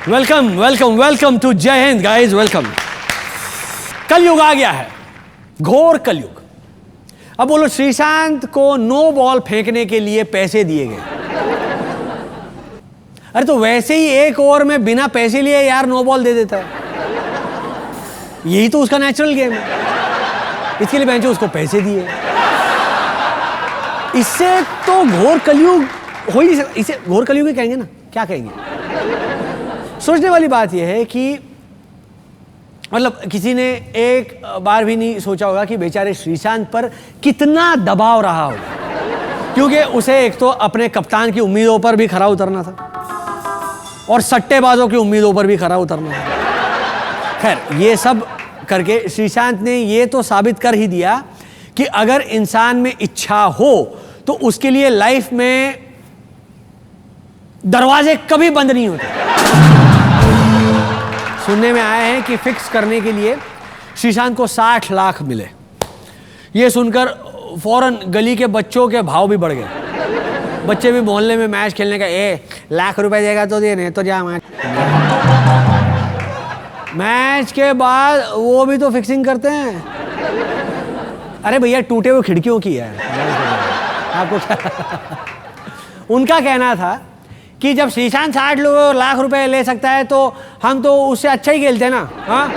Welcome welcome welcome to जय Hind guys, welcome. कलयुग आ गया है, घोर कलयुग। अब बोलो, श्रीशांत को नो बॉल फेंकने के लिए पैसे दिए गए। अरे तो वैसे ही एक ओवर में बिना पैसे लिए यार नो बॉल दे देता है, यही तो उसका नेचुरल गेम है। इसके लिए बेंचो उसको पैसे दिए। इससे तो घोर कलयुग हो ही नहीं सकता। इसे घोर कलयुग ही कहेंगे ना, क्या कहेंगे। सोचने वाली बात यह है कि मतलब किसी ने एक बार भी नहीं सोचा होगा कि बेचारे श्रीशांत पर कितना दबाव रहा होगा, क्योंकि उसे एक तो अपने कप्तान की उम्मीदों पर भी खरा उतरना था और सट्टेबाजों की उम्मीदों पर भी खरा उतरना था। खैर, ये सब करके श्रीशांत ने ये तो साबित कर ही दिया कि अगर इंसान में इच्छा हो तो उसके लिए लाइफ में दरवाजे कभी बंद नहीं होते। सुनने में आया है कि फिक्स करने के लिए श्रीशांत को 60 लाख मिले। ये सुनकर फौरन गली के बच्चों के भाव भी बढ़ गए। बच्चे भी मोहल्ले में मैच खेलने का, लाख रुपए देगा तो दे, नहीं तो जा। मैच के बाद वो भी तो फिक्सिंग करते हैं। अरे भैया, टूटे हुए खिड़कियों की है, आपको क्या। उनका कहना था कि जब श्रीशांत 60 लाख रुपए ले सकता है तो हम तो उससे अच्छा ही खेलते हैं ना। हाँ,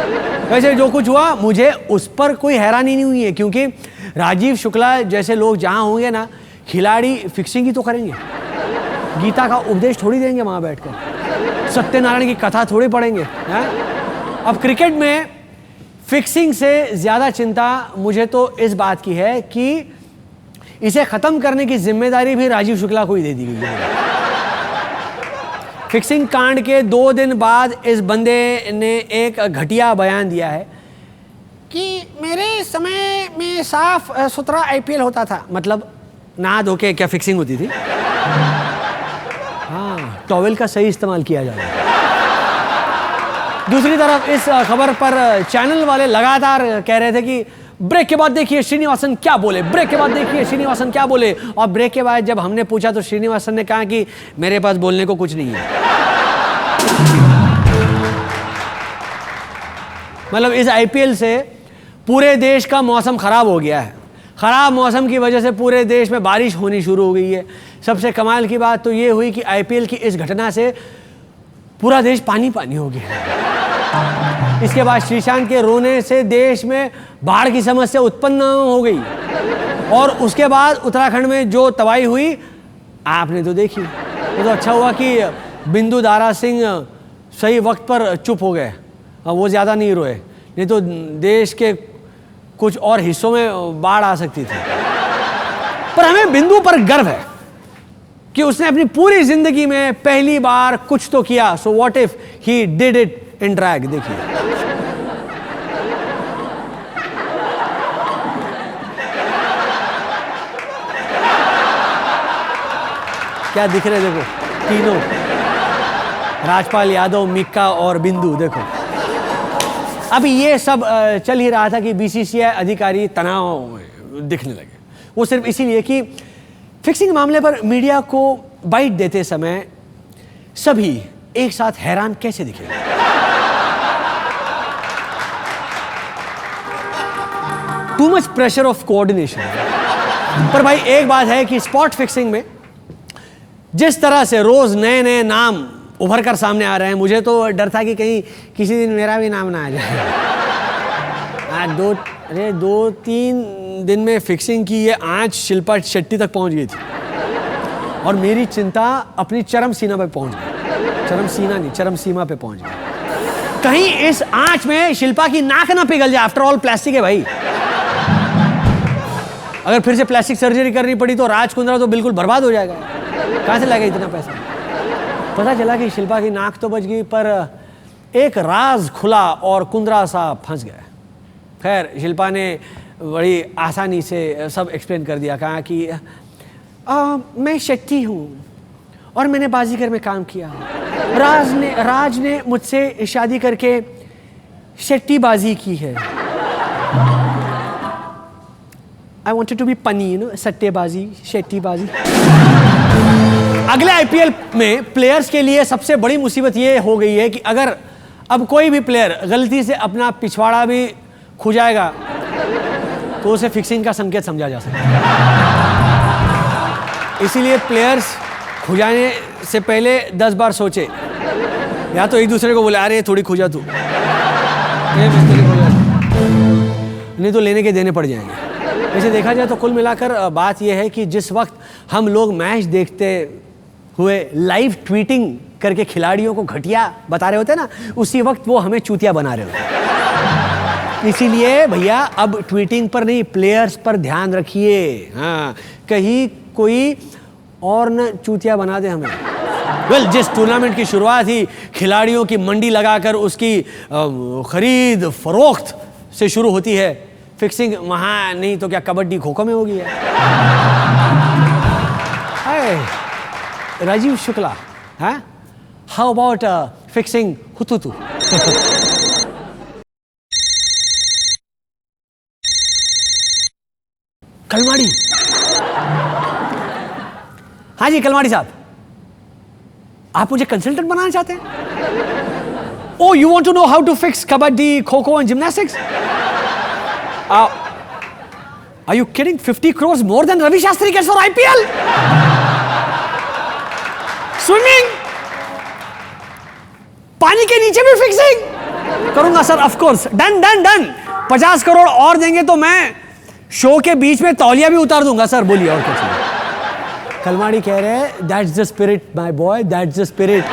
वैसे जो कुछ हुआ मुझे उस पर कोई हैरानी नहीं हुई है, क्योंकि राजीव शुक्ला जैसे लोग जहाँ होंगे ना, खिलाड़ी फिक्सिंग ही तो करेंगे। गीता का उपदेश थोड़ी देंगे वहाँ बैठकर, सत्यनारायण की कथा थोड़ी पढ़ेंगे। हाँ? अब क्रिकेट में फिक्सिंग से ज़्यादा चिंता मुझे तो इस बात की है कि इसे ख़त्म करने की जिम्मेदारी भी राजीव शुक्ला को ही दे दी गई है। फिक्सिंग कांड के 2 दिन बाद इस बंदे ने एक घटिया बयान दिया है कि मेरे समय में साफ सुथरा आईपीएल होता था। मतलब नहा धो के क्या फिक्सिंग होती थी? हाँ, टॉवेल का सही इस्तेमाल किया जा रहा है। दूसरी तरफ इस खबर पर चैनल वाले लगातार कह रहे थे कि ब्रेक के बाद देखिए श्रीनिवासन क्या बोले, ब्रेक के बाद देखिए श्रीनिवासन क्या बोले। और ब्रेक के बाद जब हमने पूछा तो श्रीनिवासन ने कहा कि मेरे पास बोलने को कुछ नहीं है। मतलब इस आईपीएल से पूरे देश का मौसम खराब हो गया है। खराब मौसम की वजह से पूरे देश में बारिश होनी शुरू हो गई है। सबसे कमाल की बात तो ये हुई कि आईपीएल की इस घटना से पूरा देश पानी पानी हो गया है। इसके बाद श्रीशांत के रोने से देश में बाढ़ की समस्या उत्पन्न हो गई और उसके बाद उत्तराखंड में जो तबाही हुई आपने तो देखी। ये तो अच्छा हुआ कि बिंदु दारा सिंह सही वक्त पर चुप हो गए, वो ज़्यादा नहीं रोए, नहीं तो देश के कुछ और हिस्सों में बाढ़ आ सकती थी। पर हमें बिंदु पर गर्व है कि उसने अपनी पूरी जिंदगी में पहली बार कुछ तो किया। So what if he did it in drag. देखिए, क्या दिख रहे, देखो तीनों, राजपाल यादव, मिक्का और बिंदु। देखो, अभी ये सब चल ही रहा था कि बीसीसीआई अधिकारी तनाव दिखने लगे। वो सिर्फ इसीलिए कि फिक्सिंग मामले पर मीडिया को बाइट देते समय सभी एक साथ हैरान कैसे दिखे। Too much pressure of coordination. पर भाई एक बात है कि स्पॉट फिक्सिंग में जिस तरह से रोज नए नए नाम उभर कर सामने आ रहे हैं, मुझे तो डर था कि कहीं किसी दिन मेरा भी नाम ना आ जाए। आज 2-3 दिन में फिक्सिंग की ये आंच शिल्पा शेट्टी तक पहुंच गई थी और मेरी चिंता अपनी चरम सीमा पे पहुंच गई। चरम सीमा नहीं, चरम सीमा पे पहुंच गई। कहीं इस आंच में शिल्पा की नाक ना पिघल जाए। आफ्टर ऑल प्लास्टिक है भाई। अगर फिर से प्लास्टिक सर्जरी करनी पड़ी तो राज कुंद्रा तो बिल्कुल बर्बाद हो जाएगा। कहां से लगा इतना पैसा? पता चला कि शिल्पा की नाक तो बच गई, पर एक राज खुला और कुंद्रा सा फंस गया। खैर, शिल्पा ने बड़ी आसानी से सब एक्सप्लेन कर दिया। कहा कि मैं शेट्टी हूँ और मैंने बाजीगर में काम किया। राज ने मुझसे शादी करके शेट्टी बाजी की है। I wanted to be punny, सट्टेबाजी, शेट्टीबाजी। अगले आईपीएल में प्लेयर्स के लिए सबसे बड़ी मुसीबत ये हो गई है कि अगर अब कोई भी प्लेयर गलती से अपना पिछवाड़ा भी खुजाएगा तो उसे फिक्सिंग का संकेत समझा जा सकता है। इसीलिए प्लेयर्स खुजाने से पहले 10 बार सोचे, या तो एक दूसरे को बोले अरे थोड़ी खुजा तू, नहीं तो लेने के देने पड़ जाएंगे। वैसे देखा जाए तो कुल मिलाकर बात यह है कि जिस वक्त हम लोग मैच देखते हुए लाइव ट्वीटिंग करके खिलाड़ियों को घटिया बता रहे होते ना, उसी वक्त वो हमें चूतिया बना रहे होते। इसीलिए भैया अब ट्वीटिंग पर नहीं, प्लेयर्स पर ध्यान रखिए। हाँ, कहीं कोई और न चूतिया बना दे हमें। जिस टूर्नामेंट की शुरुआत ही खिलाड़ियों की मंडी लगाकर उसकी खरीद फरोख्त से शुरू होती है, फिक्सिंग वहाँ नहीं तो क्या कबड्डी खो खो में होगी है। राजीव शुक्ला, हाँ, हाउ अबाउट फिक्सिंग हुतुतु? कलमाड़ी, हाँ जी कलमाड़ी साहब, आप मुझे कंसल्टेंट बनाना चाहते हैं? Oh, you want to know how to fix kabaddi, kho-kho and gymnastics? Are you kidding? 50 crores more than Ravi Shastri gets for IPL? Swimming? पानी के नीचे भी फिक्सिंग करूंगा sir, of course. Done done done. 50 crore और देंगे तो मैं show के बीच में तौलिया भी उतार दूंगा सर। बोलिए और कुछ। कलमाड़ी कह रहे हैं that's the spirit my boy, that's the spirit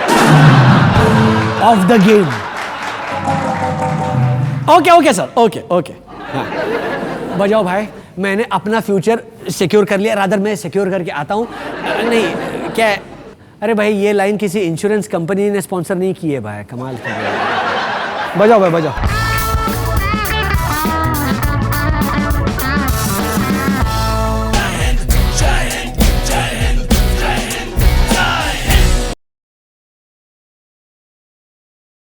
of the game. Okay okay sir, okay okay. हाँ, बजाओ भाई, मैंने अपना फ्यूचर सिक्योर कर लिया, रादर मैं सिक्योर करके आता हूँ। नहीं क्या, अरे भाई ये लाइन किसी इंश्योरेंस कंपनी ने स्पॉन्सर नहीं की है भाई, कमाल की। बजाओ भाई बजाओ।